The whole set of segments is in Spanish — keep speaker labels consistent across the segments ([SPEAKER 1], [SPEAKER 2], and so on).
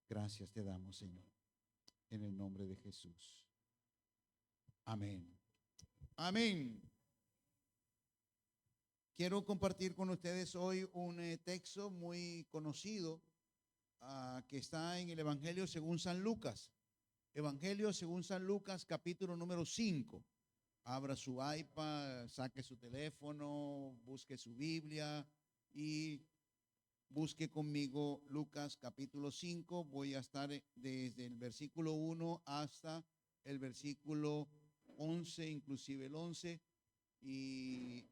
[SPEAKER 1] Gracias te damos, Señor, en el nombre de Jesús. Amén. Amén. Quiero compartir con ustedes hoy un texto muy conocido que está en el Evangelio según San Lucas. Evangelio según San Lucas, capítulo número 5. Abra su iPad, saque su teléfono, busque su Biblia y busque conmigo Lucas capítulo 5. Voy a estar desde el versículo 1 hasta el versículo 11, inclusive el 11. Y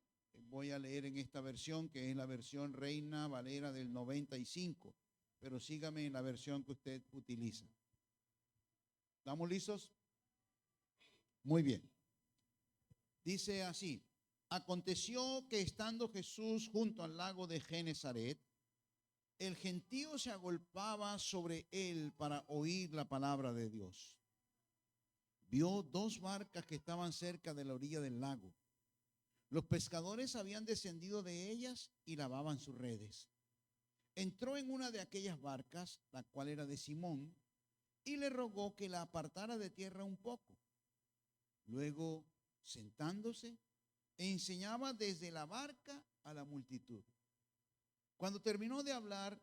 [SPEAKER 1] voy a leer en esta versión, que es la versión Reina Valera del 95. Pero sígame en la versión que usted utiliza. ¿Estamos listos? Muy bien. Dice así: aconteció que estando Jesús junto al lago de Genesaret, el gentío se agolpaba sobre él para oír la palabra de Dios. Vio dos barcas que estaban cerca de la orilla del lago. Los pescadores habían descendido de ellas y lavaban sus redes. Entró en una de aquellas barcas, la cual era de Simón, y le rogó que la apartara de tierra un poco. Luego, sentándose, enseñaba desde la barca a la multitud. Cuando terminó de hablar,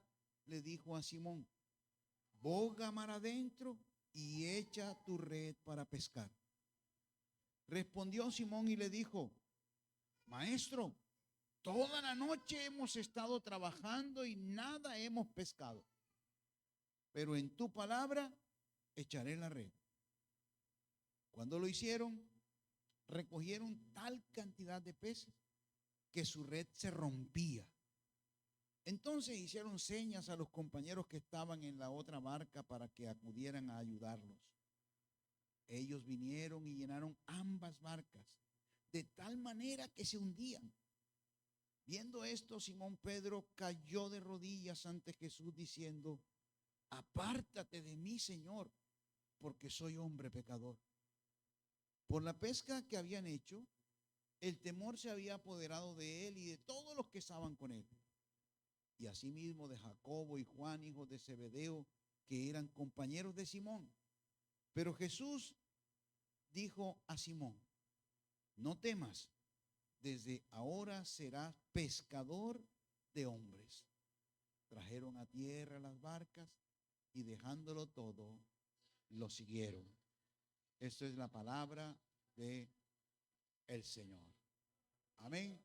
[SPEAKER 1] le dijo a Simón: boga mar adentro y echa tu red para pescar. Respondió Simón y le dijo: Maestro, toda la noche hemos estado trabajando y nada hemos pescado, pero en tu palabra echaré la red. Cuando lo hicieron, recogieron tal cantidad de peces que su red se rompía. Entonces hicieron señas a los compañeros que estaban en la otra barca para que acudieran a ayudarlos. Ellos vinieron y llenaron ambas barcas, de tal manera que se hundían. Viendo esto, Simón Pedro cayó de rodillas ante Jesús diciendo: apártate de mí, Señor, porque soy hombre pecador. Por la pesca que habían hecho, el temor se había apoderado de él y de todos los que estaban con él. Y asimismo de Jacobo y Juan, hijos de Zebedeo, que eran compañeros de Simón. Pero Jesús dijo a Simón: no temas, desde ahora serás pescador de hombres. Trajeron a tierra las barcas y dejándolo todo, lo siguieron. Esto es la palabra de el Señor. Amén.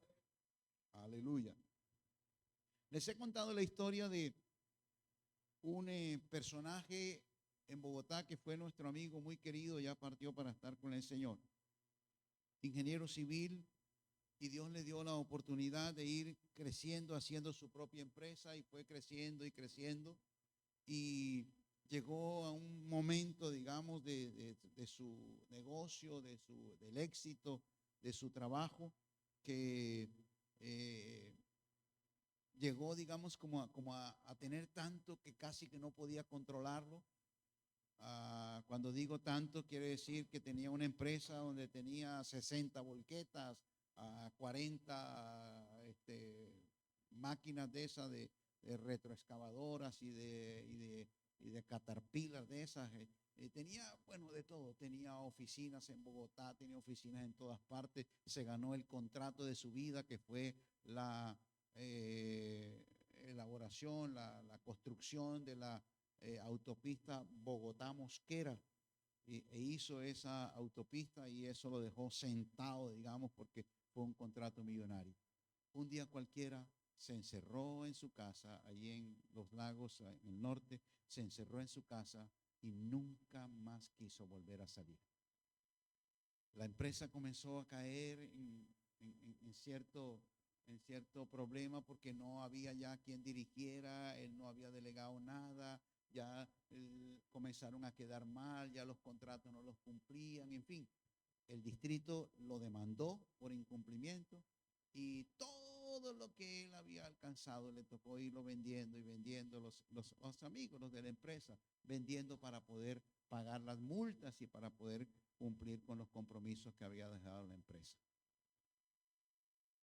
[SPEAKER 1] Aleluya. Les he contado la historia de un personaje en Bogotá que fue nuestro amigo muy querido, ya partió para estar con el Señor. Ingeniero civil, y Dios le dio la oportunidad de ir creciendo, haciendo su propia empresa, y fue creciendo y creciendo, y llegó a un momento, digamos, de su negocio, del éxito de su trabajo, que llegó, digamos, como a tener tanto que casi que no podía controlarlo. Cuando digo tanto, quiere decir que tenía una empresa donde tenía 60 volquetas, 40 máquinas de esas, de retroexcavadoras y de caterpillar de esas. Tenía, bueno, de todo. Tenía oficinas en Bogotá, tenía oficinas en todas partes. Se ganó el contrato de su vida, que fue la elaboración, la construcción de la autopista Bogotá-Mosquera, e hizo esa autopista, y eso lo dejó sentado, digamos, porque fue un contrato millonario. Un día cualquiera se encerró en su casa, allí en Los Lagos, en el norte, se encerró en su casa y nunca más quiso volver a salir. La empresa comenzó a caer en cierto problema, porque no había ya quien dirigiera, él no había delegado nada, ya comenzaron a quedar mal, ya los contratos no los cumplían, en fin. El distrito lo demandó por incumplimiento, y todo lo que él había alcanzado le tocó irlo vendiendo y vendiendo, los amigos, los de la empresa, vendiendo para poder pagar las multas y para poder cumplir con los compromisos que había dejado la empresa.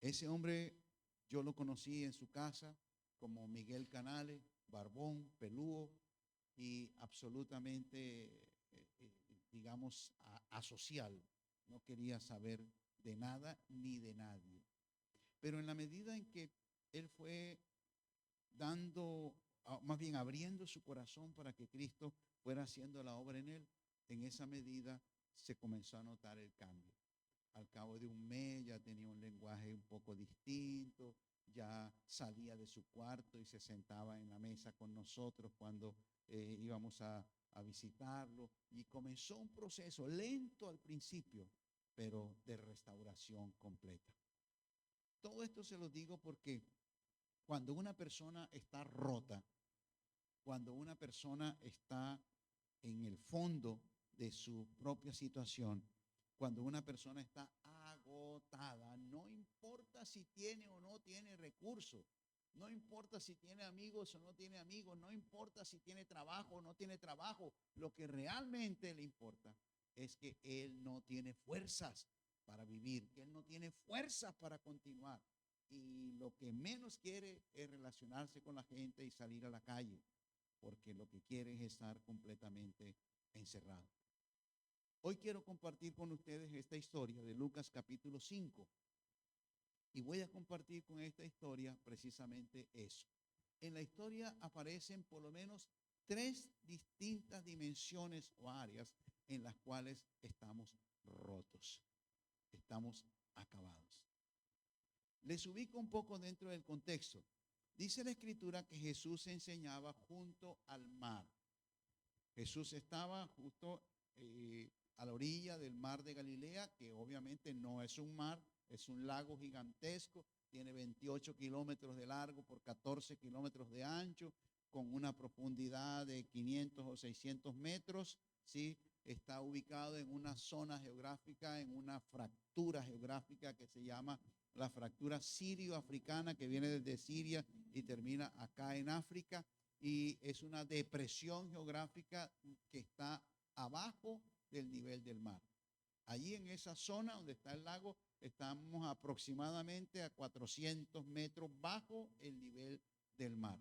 [SPEAKER 1] Ese hombre yo lo conocí en su casa como Miguel Canales, barbón, pelúo, y absolutamente, digamos, asocial. No quería saber de nada ni de nadie. Pero en la medida en que él fue dando, más bien abriendo su corazón para que Cristo fuera haciendo la obra en él, en esa medida se comenzó a notar el cambio. Al cabo de un mes ya tenía un lenguaje un poco distinto, ya salía de su cuarto y se sentaba en la mesa con nosotros cuando íbamos a visitarlo, y comenzó un proceso lento al principio, pero de restauración completa. Todo esto se lo digo porque cuando una persona está rota, cuando una persona está en el fondo de su propia situación, cuando una persona está agotada, no importa si tiene o no tiene recursos, no importa si tiene amigos o no tiene amigos, no importa si tiene trabajo o no tiene trabajo, lo que realmente le importa es que él no tiene fuerzas para vivir, que él no tiene fuerzas para continuar, y lo que menos quiere es relacionarse con la gente y salir a la calle, porque lo que quiere es estar completamente encerrado. Hoy quiero compartir con ustedes esta historia de Lucas capítulo 5, y voy a compartir con esta historia precisamente eso. En la historia aparecen por lo menos tres distintas dimensiones o áreas en las cuales estamos rotos, estamos acabados. Les ubico un poco dentro del contexto. Dice la escritura que Jesús enseñaba junto al mar. Jesús estaba justo a la orilla del mar de Galilea, que obviamente no es un mar, es un lago gigantesco, tiene 28 kilómetros de largo por 14 kilómetros de ancho, con una profundidad de 500 o 600 metros, ¿sí? Está ubicado en una zona geográfica, en una fractura geográfica que se llama la fractura sirio-africana, que viene desde Siria y termina acá en África, y es una depresión geográfica que está abajo del nivel del mar. Allí en esa zona donde está el lago, estamos aproximadamente a 400 metros bajo el nivel del mar.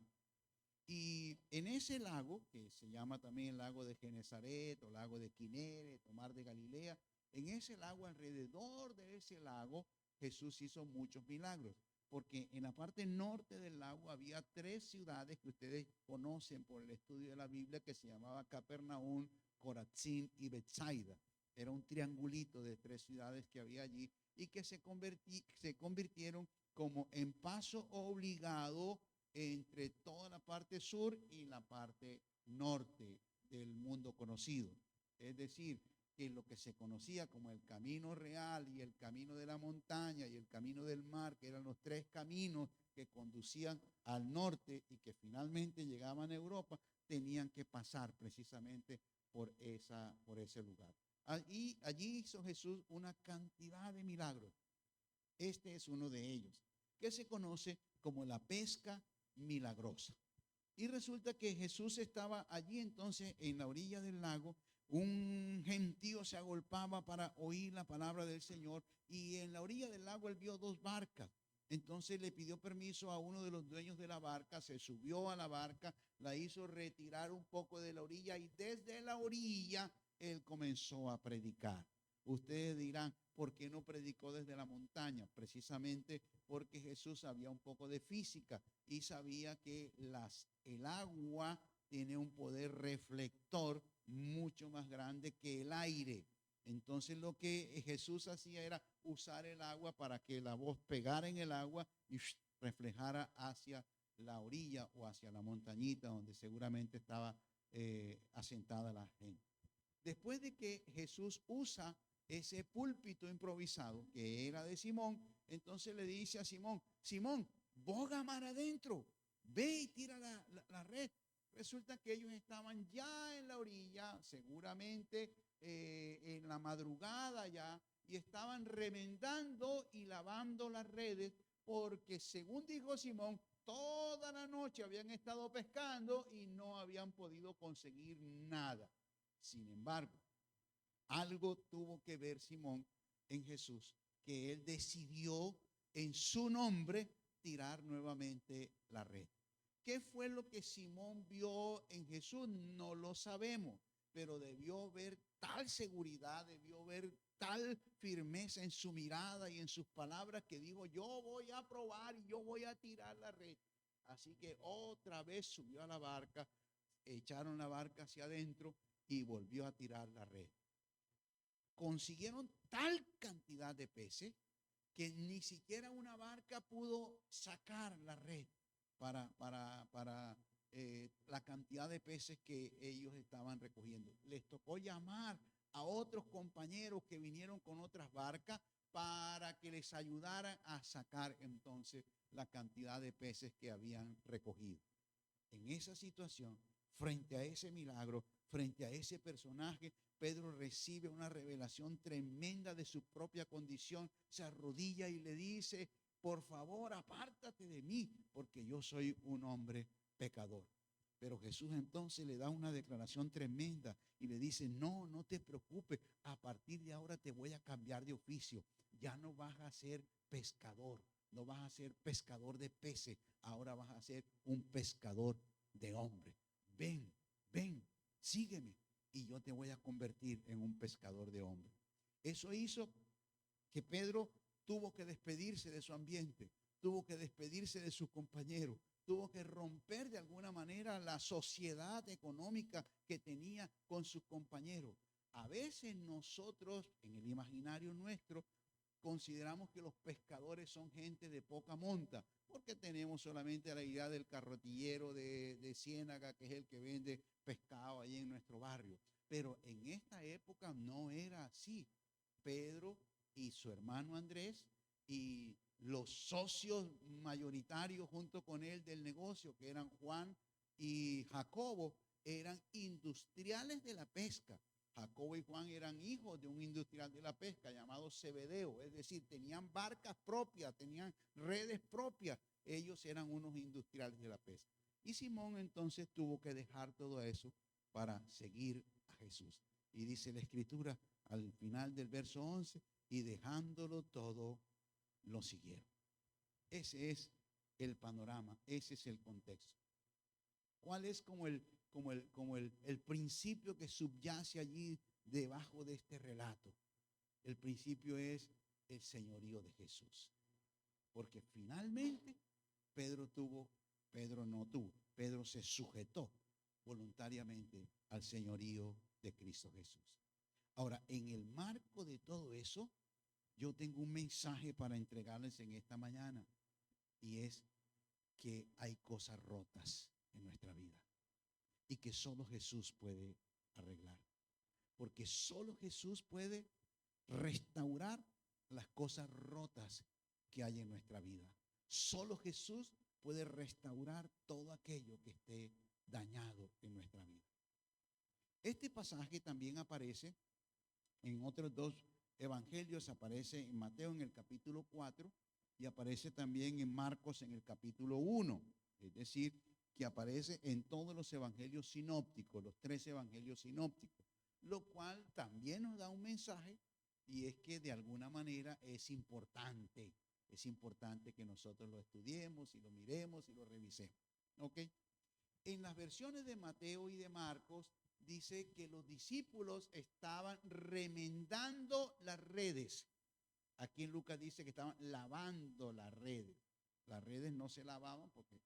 [SPEAKER 1] Y en ese lago, que se llama también el lago de Genesaret o lago de Kineret o mar de Galilea, en ese lago, alrededor de ese lago, Jesús hizo muchos milagros, porque en la parte norte del lago había tres ciudades que ustedes conocen por el estudio de la Biblia, que se llamaba Capernaum, Corazín y Betsaida. Era un triangulito de tres ciudades que había allí y que se convirtieron como en paso obligado entre toda la parte sur y la parte norte del mundo conocido. Es decir, que lo que se conocía como el camino real y el camino de la montaña y el camino del mar, que eran los tres caminos que conducían al norte y que finalmente llegaban a Europa, tenían que pasar precisamente por ese lugar. Allí hizo Jesús una cantidad de milagros. Este es uno de ellos, que se conoce como la pesca milagrosa. Y resulta que Jesús estaba allí entonces en la orilla del lago. Un gentío se agolpaba para oír la palabra del Señor, y en la orilla del lago él vio dos barcas. Entonces le pidió permiso a uno de los dueños de la barca, se subió a la barca, la hizo retirar un poco de la orilla, y desde la orilla él comenzó a predicar. Ustedes dirán, ¿por qué no predicó desde la montaña? Precisamente porque Jesús sabía un poco de física y sabía que el agua tiene un poder reflector mucho más grande que el aire. Entonces lo que Jesús hacía era usar el agua para que la voz pegara en el agua y reflejara hacia la orilla o hacia la montañita donde seguramente estaba asentada la gente. Después de que Jesús usa ese púlpito improvisado que era de Simón, entonces le dice a Simón: Simón, boga mar adentro, ve y tira la red. Resulta que ellos estaban ya en la orilla, seguramente en la madrugada ya, y estaban remendando y lavando las redes, porque según dijo Simón, toda la noche habían estado pescando y no habían podido conseguir nada. Sin embargo, algo tuvo que ver Simón en Jesús, que él decidió en su nombre tirar nuevamente la red. ¿Qué fue lo que Simón vio en Jesús? Jesús? No lo sabemos, pero debió ver tal seguridad, debió ver tal firmeza en su mirada y en sus palabras que dijo, yo voy a probar y yo voy a tirar la red. Así que otra vez subió a la barca, echaron la barca hacia adentro y volvió a tirar la red. Consiguieron tal cantidad de peces que ni siquiera una barca pudo sacar la red para la cantidad de peces que ellos estaban recogiendo. Les tocó llamar a otros compañeros que vinieron con otras barcas para que les ayudaran a sacar entonces la cantidad de peces que habían recogido. En esa situación, frente a ese milagro, frente a ese personaje, Pedro recibe una revelación tremenda de su propia condición, se arrodilla y le dice, por favor, apártate de mí, porque yo soy un hombre pecador. Pero Jesús entonces le da una declaración tremenda y le dice, no, no te preocupes, a partir de ahora te voy a cambiar de oficio, ya no vas a ser pescador, no vas a ser pescador de peces, ahora vas a ser un pescador de hombres. Ven, ven, sígueme y yo te voy a convertir en un pescador de hombres. Eso hizo que Pedro tuvo que despedirse de su ambiente, tuvo que despedirse de sus compañeros, tuvo que romper de alguna manera la sociedad económica que tenía con sus compañeros. A veces nosotros, en el imaginario nuestro, consideramos que los pescadores son gente de poca monta, porque tenemos solamente la idea del carretillero de Ciénaga, que es el que vende pescado ahí en nuestro barrio. Pero en esta época no era así. Pedro y su hermano Andrés y los socios mayoritarios junto con él del negocio, que eran Juan y Jacobo, eran industriales de la pesca. Jacobo y Juan eran hijos de un industrial de la pesca llamado Zebedeo, es decir, tenían barcas propias, tenían redes propias. Ellos eran unos industriales de la pesca. Y Simón entonces tuvo que dejar todo eso para seguir a Jesús. Y dice la Escritura al final del verso 11, y dejándolo todo, lo siguieron. Ese es el panorama, ese es el contexto. ¿Cuál es como el principio que subyace allí debajo de este relato? El principio es el señorío de Jesús. Porque finalmente Pedro se sujetó voluntariamente al señorío de Cristo Jesús. Ahora, en el marco de todo eso, yo tengo un mensaje para entregarles en esta mañana, y es que hay cosas rotas en nuestra vida y que solo Jesús puede arreglar, porque solo Jesús puede restaurar las cosas rotas que hay en nuestra vida. Solo Jesús puede restaurar todo aquello que esté dañado en nuestra vida. Este pasaje también aparece en otros dos evangelios, aparece en Mateo en el capítulo 4 y aparece también en Marcos en el capítulo 1, es decir, que aparece en todos los evangelios sinópticos, los 3 evangelios sinópticos, lo cual también nos da un mensaje, y es que de alguna manera es importante que nosotros lo estudiemos y lo miremos y lo revisemos. ¿Ok? En las versiones de Mateo y de Marcos dice que los discípulos estaban remendando las redes. Aquí en Lucas dice que estaban lavando las redes. Las redes no se lavaban porque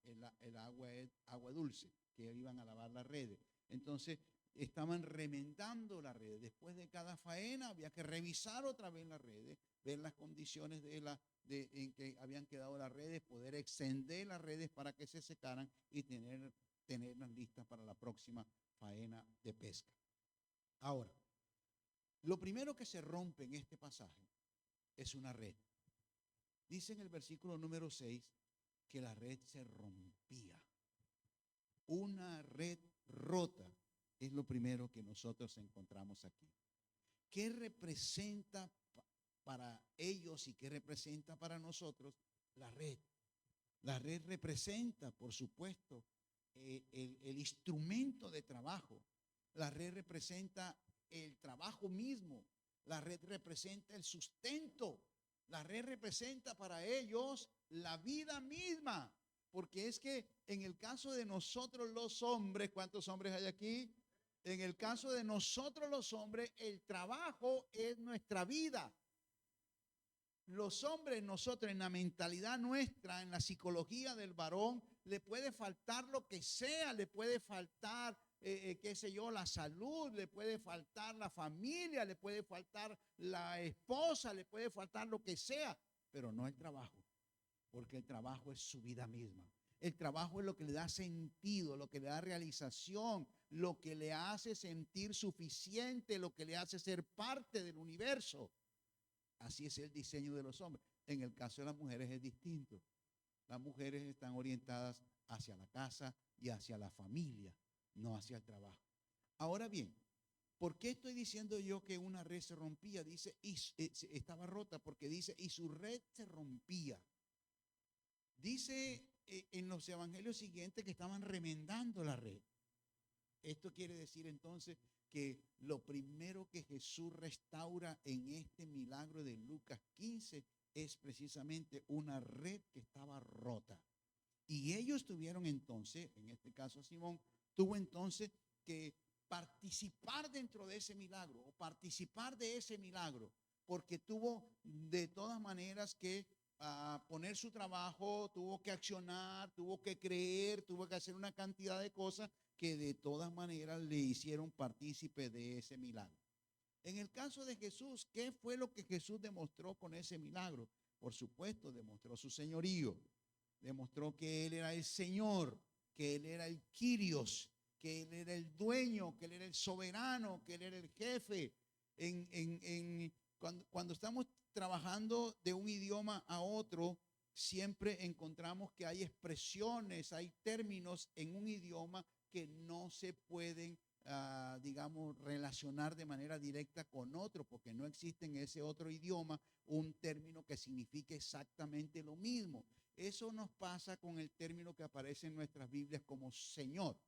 [SPEAKER 1] el agua es agua dulce, que iban a lavar las redes. Entonces estaban remendando las redes. Después de cada faena había que revisar otra vez las redes, ver las condiciones en que habían quedado las redes, poder extender las redes para que se secaran y tenerlas listas para la próxima faena de pesca. Ahora, lo primero que se rompe en este pasaje es una red. Dice en el versículo número 6 que la red se rompía. Una red rota es lo primero que nosotros encontramos aquí. ¿Qué representa para ellos y qué representa para nosotros la red? La red representa, por supuesto, el instrumento de trabajo. La red representa el trabajo mismo. La red representa el sustento. La red representa para ellos la vida misma. Porque es que en el caso de nosotros los hombres, ¿cuántos hombres hay aquí? En el caso de nosotros los hombres, el trabajo es nuestra vida. Los hombres, nosotros en la mentalidad nuestra, en la psicología del varón, le puede faltar lo que sea, le puede faltar, qué sé yo, la salud, le puede faltar la familia, le puede faltar la esposa, le puede faltar lo que sea, pero no el trabajo, porque el trabajo es su vida misma. El trabajo es lo que le da sentido, lo que le da realización, lo que le hace sentir suficiente, lo que le hace ser parte del universo. Así es el diseño de los hombres. En el caso de las mujeres es distinto. Las mujeres están orientadas hacia la casa y hacia la familia, no hacia el trabajo. Ahora bien, ¿por qué estoy diciendo yo que una red se rompía? Dice, estaba rota, porque dice, y su red se rompía. Dice en los evangelios siguientes que estaban remendando la red. Esto quiere decir entonces que lo primero que Jesús restaura en este milagro de Lucas 15 es precisamente una red que estaba rota. Y ellos tuvieron entonces, en este caso Simón, tuvo entonces que participar dentro de ese milagro o participar de ese milagro, porque tuvo de todas maneras que poner su trabajo, tuvo que accionar, tuvo que creer, tuvo que hacer una cantidad de cosas que de todas maneras le hicieron partícipe de ese milagro. En el caso de Jesús, ¿qué fue lo que Jesús demostró con ese milagro? Por supuesto, demostró su señorío, demostró que Él era el Señor, que Él era el Kyrios, que Él era el dueño, que Él era el soberano, que Él era el jefe. Cuando estamos trabajando de un idioma a otro, siempre encontramos que hay expresiones, hay términos en un idioma que no se pueden, digamos, relacionar de manera directa con otro, porque no existe en ese otro idioma un término que signifique exactamente lo mismo. Eso nos pasa con el término que aparece en nuestras Biblias como Señor.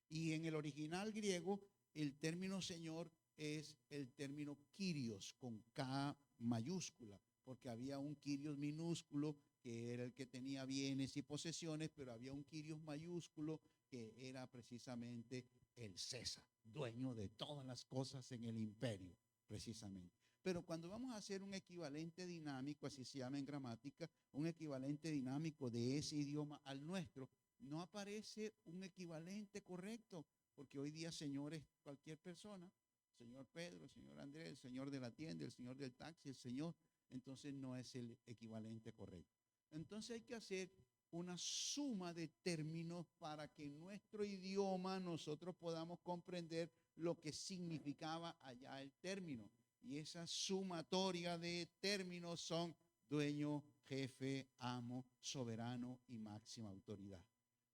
[SPEAKER 1] Y en el original griego, el término Señor es el término Kyrios, con K mayúscula, porque había un Kyrios minúsculo que era el que tenía bienes y posesiones, pero había un Kyrios mayúsculo que era precisamente el César, dueño de todas las cosas en el imperio, precisamente. Pero cuando vamos a hacer un equivalente dinámico, así se llama en gramática, un equivalente dinámico de ese idioma al nuestro, no aparece un equivalente correcto, porque hoy día Señor es cualquier persona, señor Pedro, el señor Andrés, el señor de la tienda, el señor del taxi, el señor, entonces no es el equivalente correcto. Entonces hay que hacer una suma de términos para que en nuestro idioma nosotros podamos comprender lo que significaba allá el término. Y esa sumatoria de términos son dueño, jefe, amo, soberano y máxima autoridad.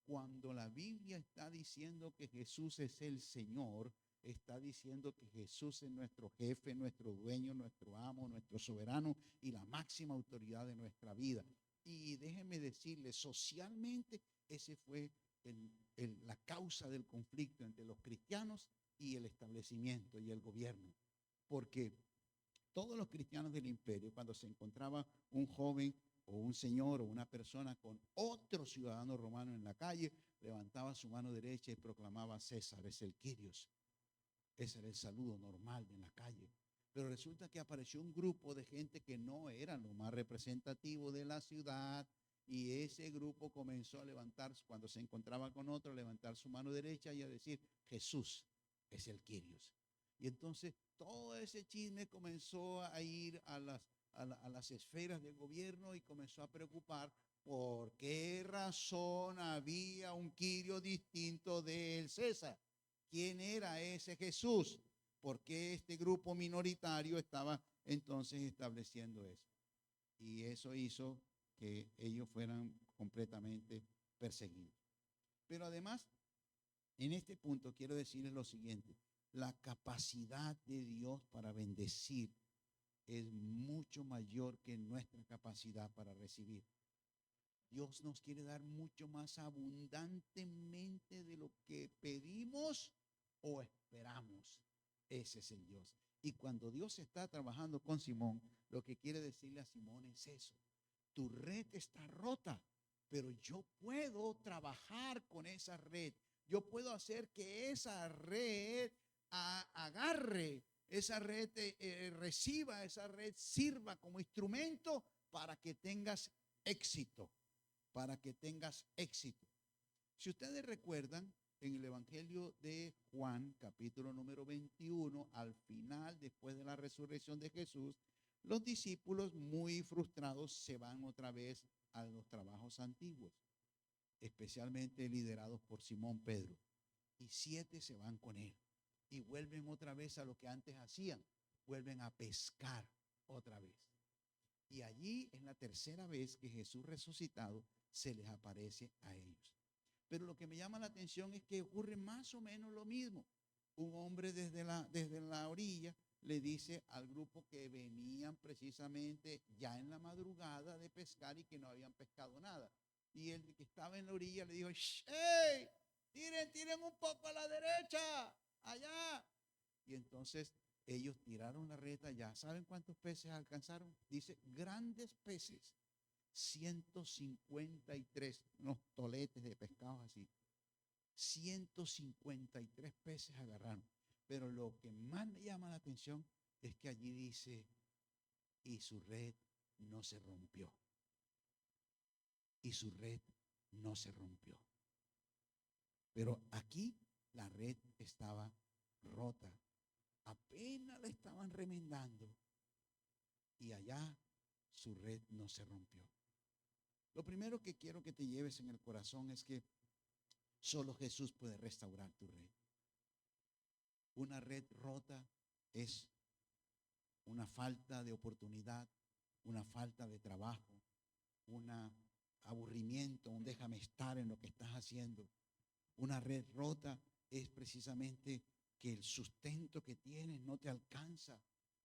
[SPEAKER 1] Cuando la Biblia está diciendo que Jesús es el Señor, está diciendo que Jesús es nuestro jefe, nuestro dueño, nuestro amo, nuestro soberano y la máxima autoridad de nuestra vida. Y déjenme decirle, socialmente ese fue la causa del conflicto entre los cristianos y el establecimiento y el gobierno. Porque todos los cristianos del imperio, cuando se encontraba un joven o un señor o una persona con otro ciudadano romano en la calle, levantaba su mano derecha y proclamaba: César es el Kyrios. Ese era el saludo normal en la calle. Pero resulta que apareció un grupo de gente que no era lo más representativo de la ciudad, y ese grupo comenzó a levantar, cuando se encontraba con otro, a levantar su mano derecha y a decir: Jesús es el Kyrios. Y entonces todo ese chisme comenzó a ir a las esferas del gobierno y comenzó a preocupar por qué razón había un Kyrios distinto del César. ¿Quién era ese Jesús? ¿Por qué este grupo minoritario estaba entonces estableciendo eso? Y eso hizo que ellos fueran completamente perseguidos. Pero además, en este punto quiero decirles lo siguiente: la capacidad de Dios para bendecir es mucho mayor que nuestra capacidad para recibir. Dios nos quiere dar mucho más abundantemente de lo que pedimos o esperamos. Ese es el Dios. Y cuando Dios está trabajando con Simón, lo que quiere decirle a Simón es eso: tu red está rota, pero yo puedo trabajar con esa red. Yo puedo hacer que esa red agarre, esa red reciba, esa red sirva como instrumento para que tengas éxito, para que tengas éxito. Si ustedes recuerdan, en el Evangelio de Juan, capítulo número 21, al final, después de la resurrección de Jesús, los discípulos muy frustrados se van otra vez a los trabajos antiguos, especialmente liderados por Simón Pedro. Y 7 se van con él y vuelven otra vez a lo que antes hacían, vuelven a pescar otra vez. Y allí es la tercera vez que Jesús resucitado se les aparece a ellos. Pero lo que me llama la atención es que ocurre más o menos lo mismo. Un hombre desde la orilla le dice al grupo que venían precisamente ya en la madrugada de pescar y que no habían pescado nada. Y el que estaba en la orilla le dijo: ¡hey! Tiren un poco a la derecha, allá. Y entonces ellos tiraron la red allá. ¿Saben cuántos peces alcanzaron? Dice, grandes peces. 153, unos toletes de pescados así. 153 peces agarraron. Pero lo que más me llama la atención es que allí dice, y su red no se rompió. Y su red no se rompió. Pero aquí la red estaba rota. Apenas la estaban remendando. Y allá su red no se rompió. Lo primero que quiero que te lleves en el corazón es que solo Jesús puede restaurar tu red. Una red rota es una falta de oportunidad, una falta de trabajo, un aburrimiento, un déjame estar en lo que estás haciendo. Una red rota es precisamente que el sustento que tienes no te alcanza.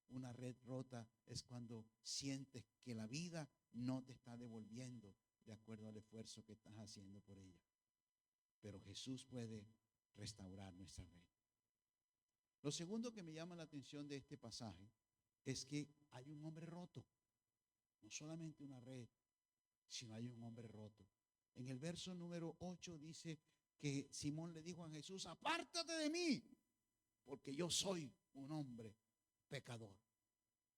[SPEAKER 1] Una red rota es cuando sientes que la vida no te está devolviendo de acuerdo al esfuerzo que estás haciendo por ella. Pero Jesús puede restaurar nuestra red. Lo segundo que me llama la atención de este pasaje es que hay un hombre roto. No solamente una red, sino hay un hombre roto. En el verso número 8 dice que Simón le dijo a Jesús: apártate de mí, porque yo soy un hombre pecador.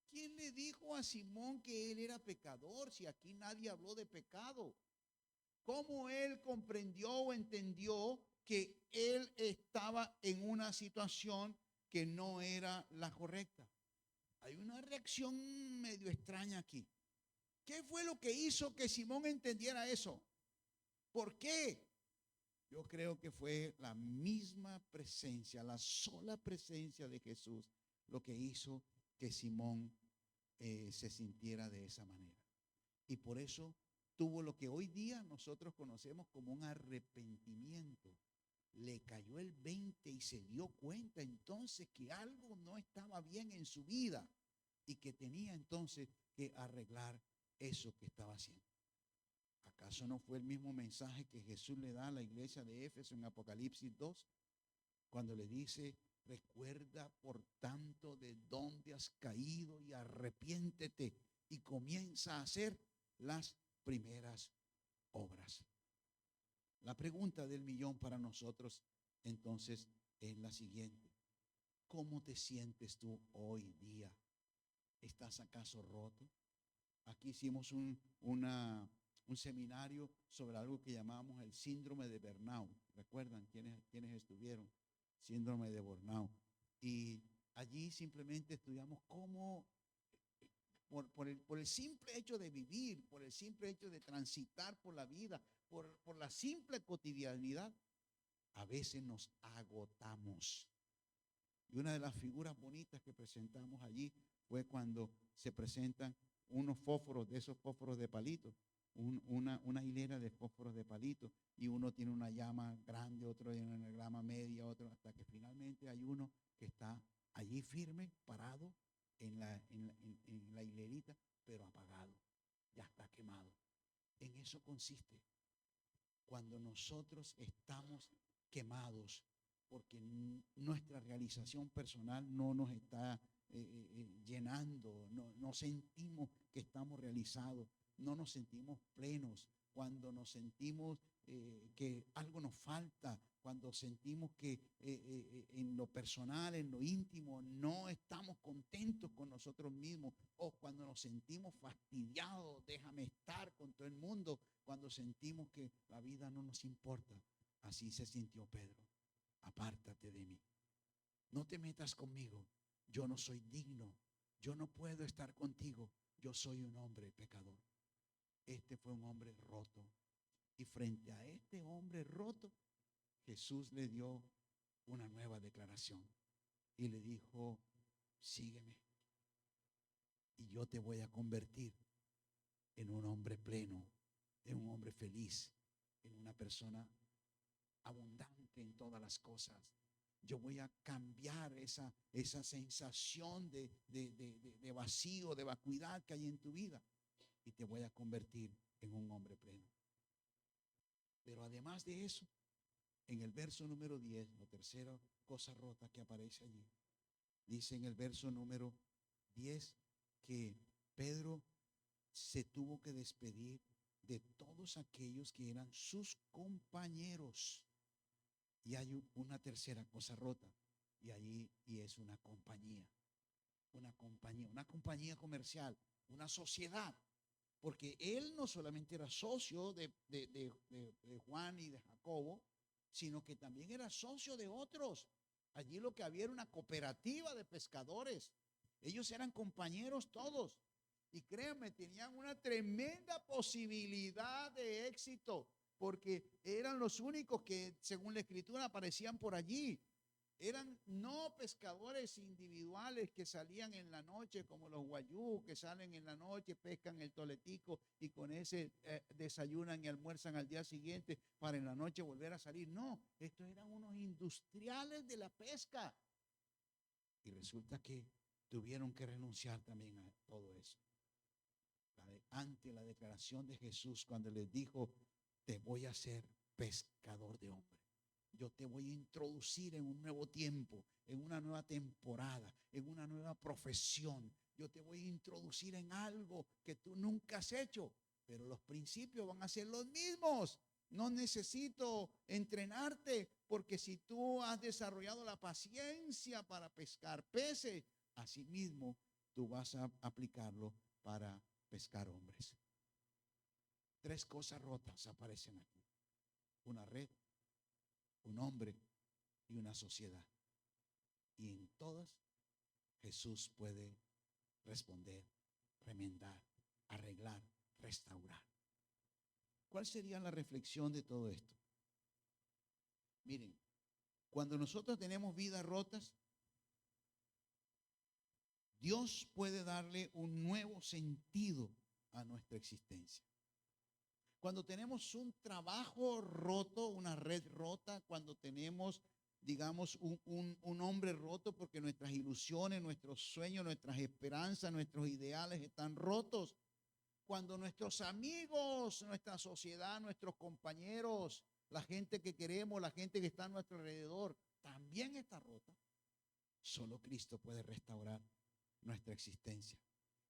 [SPEAKER 1] ¿Quién le dijo a Simón que él era pecador si aquí nadie habló de pecado? ¿Cómo él comprendió o entendió que él estaba en una situación que no era la correcta? Hay una reacción medio extraña aquí. ¿Qué fue lo que hizo que Simón entendiera eso? ¿Por qué? Yo creo que fue la misma presencia, la sola presencia de Jesús, lo que hizo que Simón se sintiera de esa manera. Y por eso tuvo lo que hoy día nosotros conocemos como un arrepentimiento. Le cayó el 20 y se dio cuenta entonces que algo no estaba bien en su vida y que tenía entonces que arreglar eso que estaba haciendo. ¿Acaso no fue el mismo mensaje que Jesús le da a la iglesia de Éfeso en Apocalipsis 2? Cuando le dice: recuerda por tanto de dónde has caído y arrepiéntete y comienza a hacer las primeras obras. La pregunta del millón para nosotros entonces es la siguiente: ¿cómo te sientes tú hoy día? ¿Estás acaso roto? Aquí hicimos un seminario sobre algo que llamamos el síndrome de burnout. ¿Recuerdan quiénes estuvieron? Síndrome de burnout. Y allí simplemente estudiamos cómo, por el simple hecho de vivir, por el simple hecho de transitar por la vida, por la simple cotidianidad, a veces nos agotamos. Y una de las figuras bonitas que presentamos allí fue cuando se presentan unos fósforos, de esos fósforos de palito, una hilera de fósforos de palito, y uno tiene una llama grande, otro tiene una llama media, otro, hasta que finalmente hay uno que está allí firme, parado en la hilerita, pero apagado, ya está quemado. En eso consiste. Cuando nosotros estamos quemados porque nuestra realización personal no nos está llenando, no sentimos que estamos realizados, no nos sentimos plenos, cuando nos sentimos que algo nos falta, cuando sentimos que en lo personal, en lo íntimo, no estamos contentos con nosotros mismos, o cuando nos sentimos fastidiados, déjame estar con todo el mundo, cuando sentimos que la vida no nos importa. Así se sintió Pedro. Apártate de mí, no te metas conmigo, yo no soy digno, yo no puedo estar contigo, yo soy un hombre pecador. Este fue un hombre roto. Y frente a este hombre roto, Jesús le dio una nueva declaración y le dijo: sígueme y yo te voy a convertir en un hombre pleno, en un hombre feliz, en una persona abundante en todas las cosas. Yo voy a cambiar esa sensación de vacío, de vacuidad que hay en tu vida, y te voy a convertir en un hombre pleno. Pero además de eso, en el verso número 10, la tercera cosa rota que aparece allí, dice en el verso número 10 que Pedro se tuvo que despedir de todos aquellos que eran sus compañeros. Y hay una tercera cosa rota, y es una compañía comercial, una sociedad. Porque él no solamente era socio de Juan y de Jacobo, sino que también era socio de otros. Allí lo que había era una cooperativa de pescadores. Ellos eran compañeros todos. Y créanme, tenían una tremenda posibilidad de éxito, porque eran los únicos que, según la Escritura, aparecían por allí. Eran no pescadores individuales que salían en la noche como los guayú, que salen en la noche, pescan el toletico y con ese desayunan y almuerzan al día siguiente para en la noche volver a salir. No, estos eran unos industriales de la pesca. Y resulta que tuvieron que renunciar también a todo eso. Ante la declaración de Jesús, cuando les dijo: te voy a hacer pescador de hombres. Yo te voy a introducir en un nuevo tiempo, en una nueva temporada, en una nueva profesión. Yo te voy a introducir en algo que tú nunca has hecho, pero los principios van a ser los mismos. No necesito entrenarte, porque si tú has desarrollado la paciencia para pescar peces, asimismo tú vas a aplicarlo para pescar hombres. Tres cosas rotas aparecen aquí: una red, un hombre y una sociedad. Y en todas Jesús puede responder, remendar, arreglar, restaurar. ¿Cuál sería la reflexión de todo esto? Miren, cuando nosotros tenemos vidas rotas, Dios puede darle un nuevo sentido a nuestra existencia. Cuando tenemos un trabajo roto, una red rota, cuando tenemos, digamos, un hombre roto porque nuestras ilusiones, nuestros sueños, nuestras esperanzas, nuestros ideales están rotos. Cuando nuestros amigos, nuestra sociedad, nuestros compañeros, la gente que queremos, la gente que está a nuestro alrededor, también está rota. Solo Cristo puede restaurar nuestra existencia.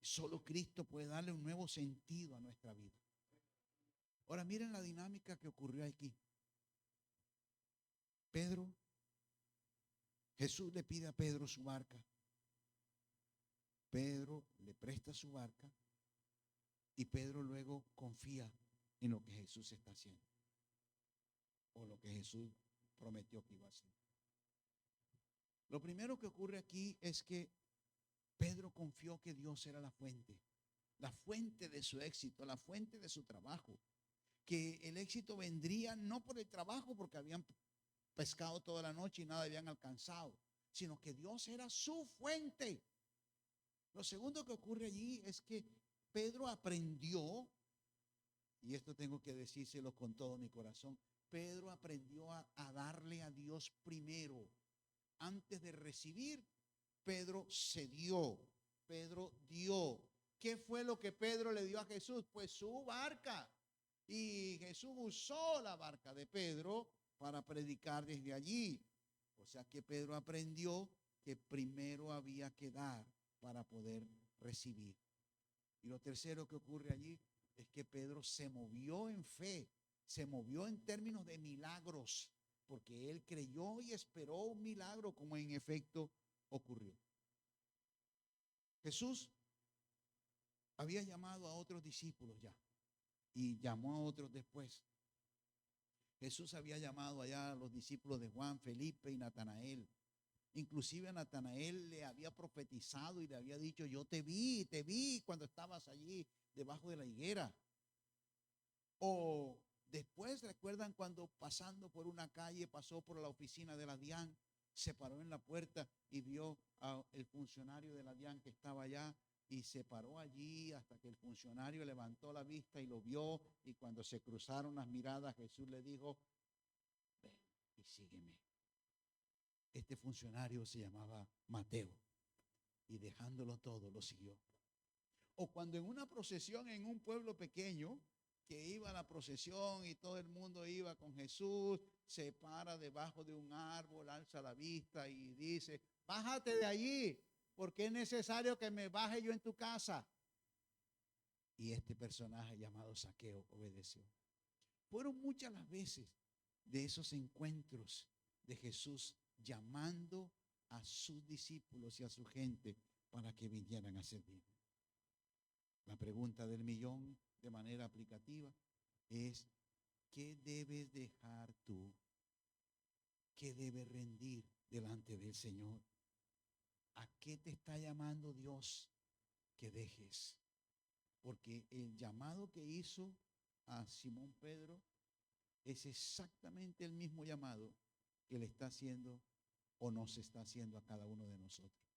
[SPEAKER 1] Solo Cristo puede darle un nuevo sentido a nuestra vida. Ahora miren la dinámica que ocurrió aquí. Jesús le pide a Pedro su barca. Pedro le presta su barca y Pedro luego confía en lo que Jesús está haciendo, o lo que Jesús prometió que iba a hacer. Lo primero que ocurre aquí es que Pedro confió que Dios era la fuente de su éxito, la fuente de su trabajo. Que el éxito vendría no por el trabajo, porque habían pescado toda la noche y nada habían alcanzado, sino que Dios era su fuente. Lo segundo que ocurre allí es que Pedro aprendió, y esto tengo que decírselo con todo mi corazón, Pedro aprendió a darle a Dios primero. Antes de recibir, Pedro cedió, Pedro dio. ¿Qué fue lo que Pedro le dio a Jesús? Pues su barca. Y Jesús usó la barca de Pedro para predicar desde allí. O sea que Pedro aprendió que primero había que dar para poder recibir. Y lo tercero que ocurre allí es que Pedro se movió en fe, se movió en términos de milagros, porque él creyó y esperó un milagro como en efecto ocurrió. Jesús había llamado a otros discípulos ya y llamó a otros después. Jesús había llamado allá a los discípulos de Juan, Felipe y Natanael. Inclusive a Natanael le había profetizado y le había dicho: yo te vi cuando estabas allí debajo de la higuera. O después, ¿recuerdan cuando pasando por una calle, pasó por la oficina de la DIAN, se paró en la puerta y vio al funcionario de la DIAN que estaba allá? Y se paró allí hasta que el funcionario levantó la vista y lo vio, y cuando se cruzaron las miradas, Jesús le dijo: ven y sígueme. Este funcionario se llamaba Mateo, y dejándolo todo lo siguió. O cuando en una procesión en un pueblo pequeño, que iba a la procesión y todo el mundo iba con Jesús, se para debajo de un árbol, alza la vista y dice: bájate de allí, porque es necesario que me baje yo en tu casa. Y este personaje llamado Zaqueo obedeció. Fueron muchas las veces de esos encuentros de Jesús llamando a sus discípulos y a su gente para que vinieran a servir. La pregunta del millón de manera aplicativa es: ¿qué debes dejar tú? ¿Qué debes rendir delante del Señor? ¿A qué te está llamando Dios que dejes? Porque el llamado que hizo a Simón Pedro es exactamente el mismo llamado que le está haciendo o nos está haciendo a cada uno de nosotros.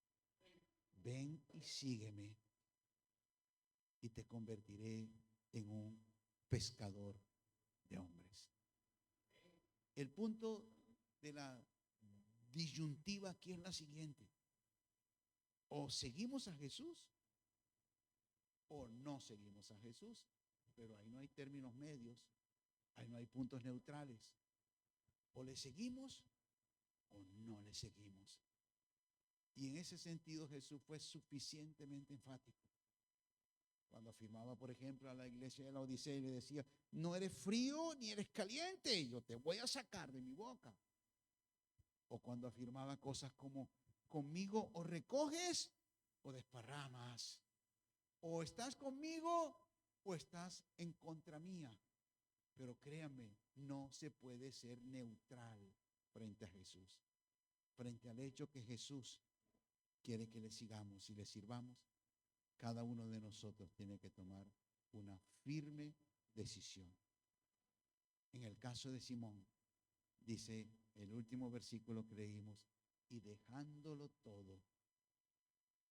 [SPEAKER 1] Ven y sígueme, y te convertiré en un pescador de hombres. El punto de la disyuntiva aquí es la siguiente: o seguimos a Jesús o no seguimos a Jesús. Pero ahí no hay términos medios, ahí no hay puntos neutrales. O le seguimos o no le seguimos. Y en ese sentido Jesús fue suficientemente enfático cuando afirmaba, por ejemplo, a la iglesia de la Odisea y le decía: no eres frío ni eres caliente, yo te voy a sacar de mi boca. O cuando afirmaba cosas como: conmigo o recoges o desparramas, o estás conmigo o estás en contra mía. Pero créanme, no se puede ser neutral frente a Jesús, frente al hecho que Jesús quiere que le sigamos y le sirvamos. Cada uno de nosotros tiene que tomar una firme decisión. En el caso de Simón, dice el último versículo que leímos: y dejándolo todo,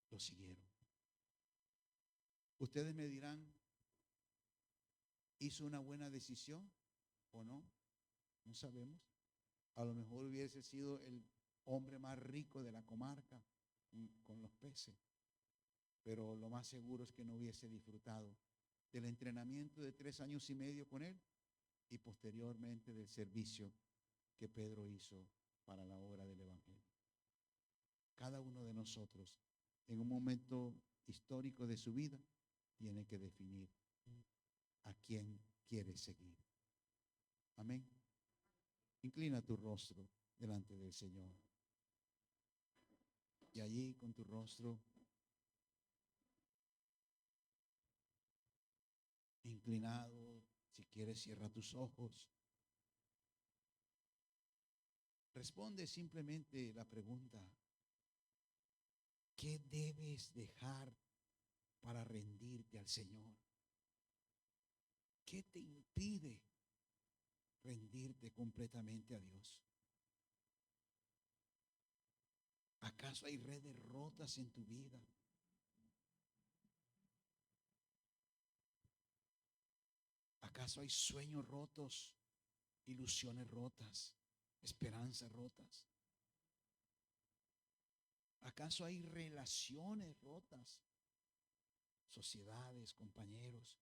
[SPEAKER 1] lo siguieron. Ustedes me dirán: ¿hizo una buena decisión o no? No sabemos. A lo mejor hubiese sido el hombre más rico de la comarca con los peces, pero lo más seguro es que no hubiese disfrutado del entrenamiento de 3 años y medio con él y posteriormente del servicio que Pedro hizo para la obra del Evangelio. Cada uno de nosotros, en un momento histórico de su vida, tiene que definir a quién quiere seguir. Amén. Inclina tu rostro delante del Señor. Y allí con tu rostro inclinado, si quieres cierra tus ojos. Responde simplemente la pregunta: ¿qué debes dejar para rendirte al Señor? ¿Qué te impide rendirte completamente a Dios? ¿Acaso hay redes rotas en tu vida? ¿Acaso hay sueños rotos, ilusiones rotas, esperanzas rotas? ¿Acaso hay relaciones rotas, sociedades, compañeros?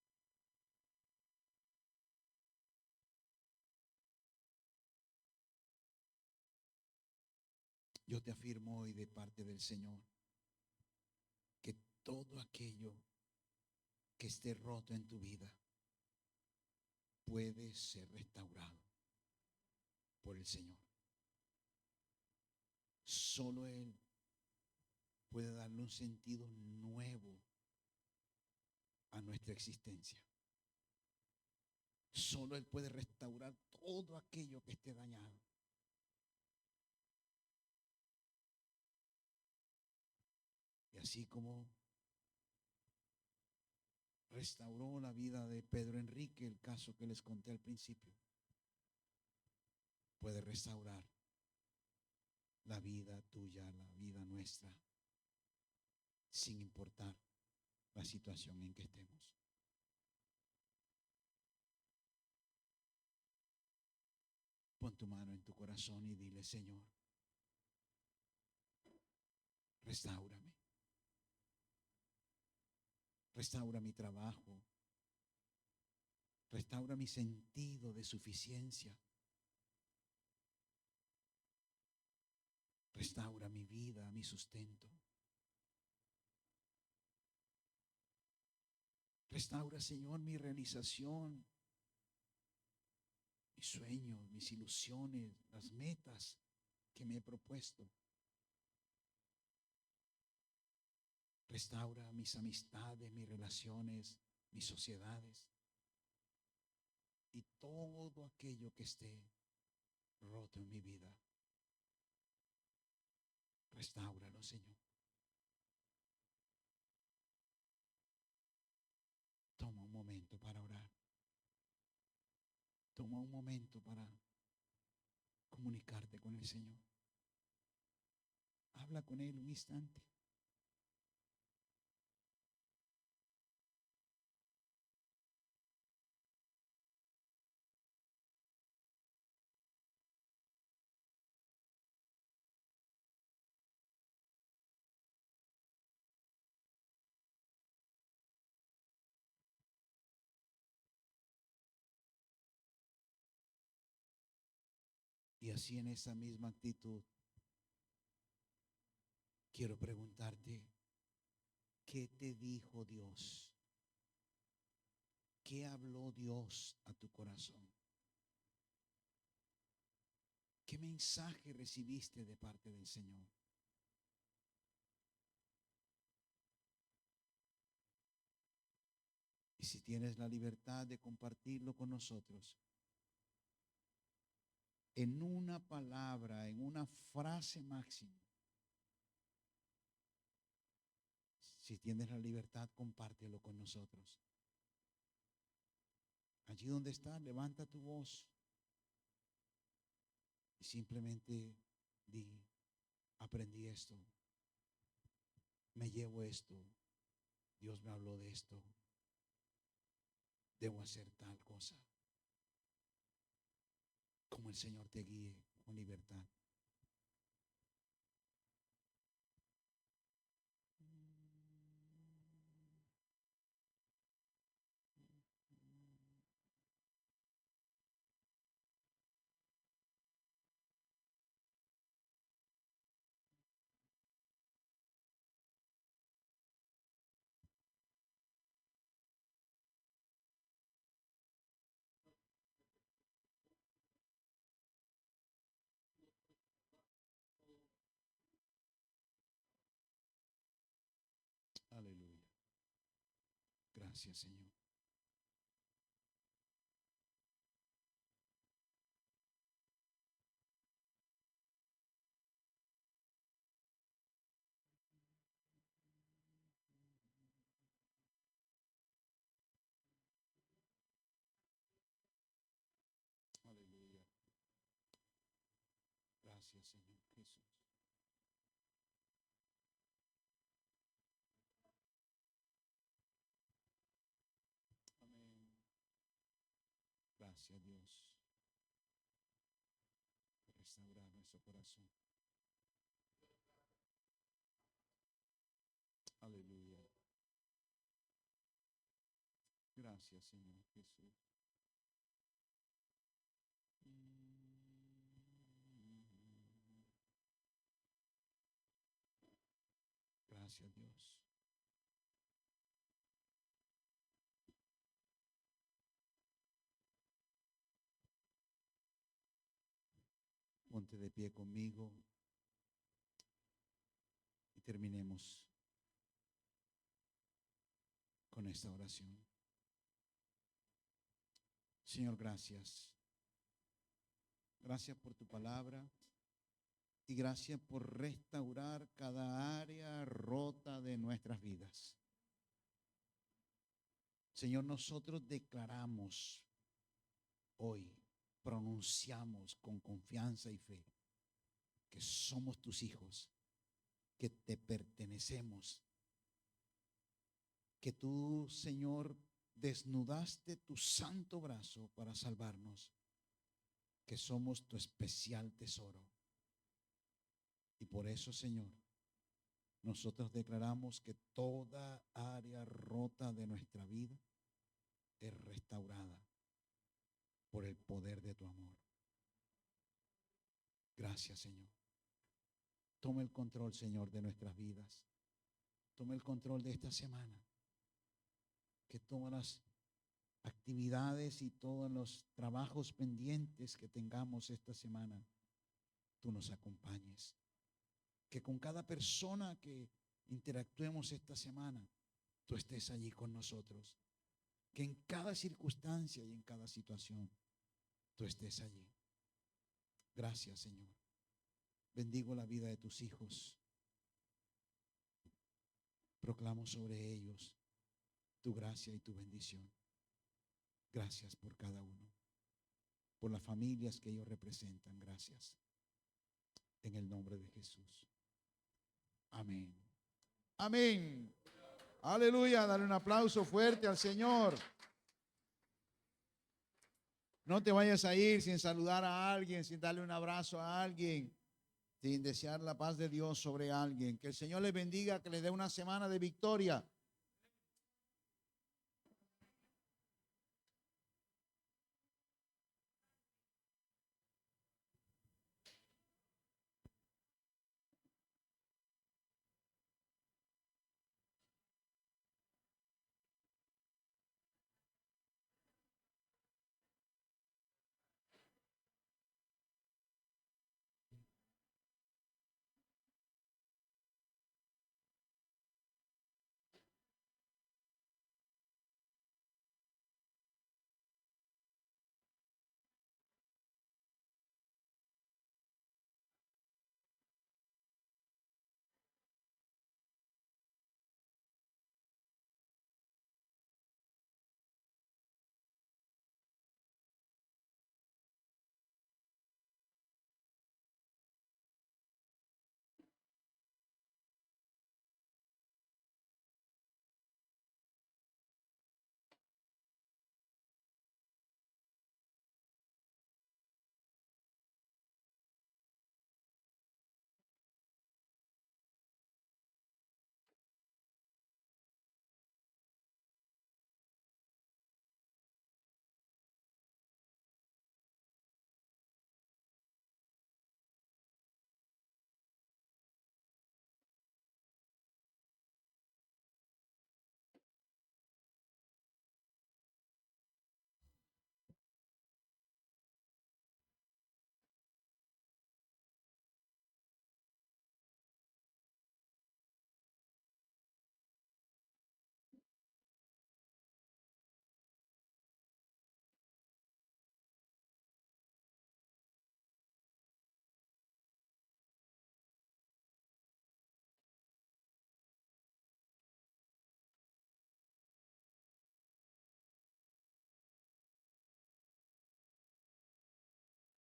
[SPEAKER 1] Yo te afirmo hoy de parte del Señor que todo aquello que esté roto en tu vida, puede ser restaurado por el Señor. Solo Él puede darle un sentido nuevo a nuestra existencia. Solo Él puede restaurar todo aquello que esté dañado. Y así como restauró la vida de Pedro Enrique, el caso que les conté al principio, puede restaurar la vida tuya, la vida nuestra, sin importar la situación en que estemos. Pon tu mano en tu corazón y dile: Señor, restáurame. Restaura mi trabajo. Restaura mi sentido de suficiencia. Restaura mi vida, mi sustento. Restaura, Señor, mi realización, mis sueños, mis ilusiones, las metas que me he propuesto. Restaura mis amistades, mis relaciones, mis sociedades y todo aquello que esté roto en mi vida. Restáuralo, Señor. Toma un momento para orar. Toma un momento para comunicarte con el Señor. Habla con Él un instante. Y así, en esa misma actitud, quiero preguntarte: ¿qué te dijo Dios? ¿Qué habló Dios a tu corazón? ¿Qué mensaje recibiste de parte del Señor? Y si tienes la libertad de compartirlo con nosotros, en una palabra, en una frase máxima, si tienes la libertad, compártelo con nosotros. Allí donde estás, levanta tu voz y simplemente di: aprendí esto, me llevo esto, Dios me habló de esto, debo hacer tal cosa. Como el Señor te guíe con libertad. Aleluya. Gracias, Señor. Aleluya. Gracias, Señor Jesús. Amén. Gracias, Dios, por restaurar nuestro corazón. Aleluya. Gracias, Señor Jesús. Gracias, Dios. de pie conmigo y terminemos con esta oración. Señor, gracias. Gracias por tu palabra y gracias por restaurar cada área rota de nuestras vidas. Señor, nosotros declaramos hoy, pronunciamos con confianza y fe que somos tus hijos, que te pertenecemos, que tú, Señor, desnudaste tu santo brazo para salvarnos, que somos tu especial tesoro. Y por eso, Señor, nosotros declaramos que toda área rota de nuestra vida es restaurada por el poder de tu amor. Gracias, Señor. Toma el control, Señor, de nuestras vidas. Toma el control de esta semana. Que todas las actividades y todos los trabajos pendientes que tengamos esta semana, tú nos acompañes. Que con cada persona que interactuemos esta semana, tú estés allí con nosotros. Que en cada circunstancia y en cada situación, tú estés allí. Gracias, Señor. Bendigo la vida de tus hijos. Proclamo sobre ellos tu gracia y tu bendición. Gracias por cada uno, por las familias que ellos representan. Gracias. En el nombre de Jesús. Amén. Amén. Aleluya. Dale un aplauso fuerte al Señor. No te vayas a ir sin saludar a alguien, sin darle un abrazo a alguien, sin desear la paz de Dios sobre alguien. Que el Señor les bendiga, que les dé una semana de victoria.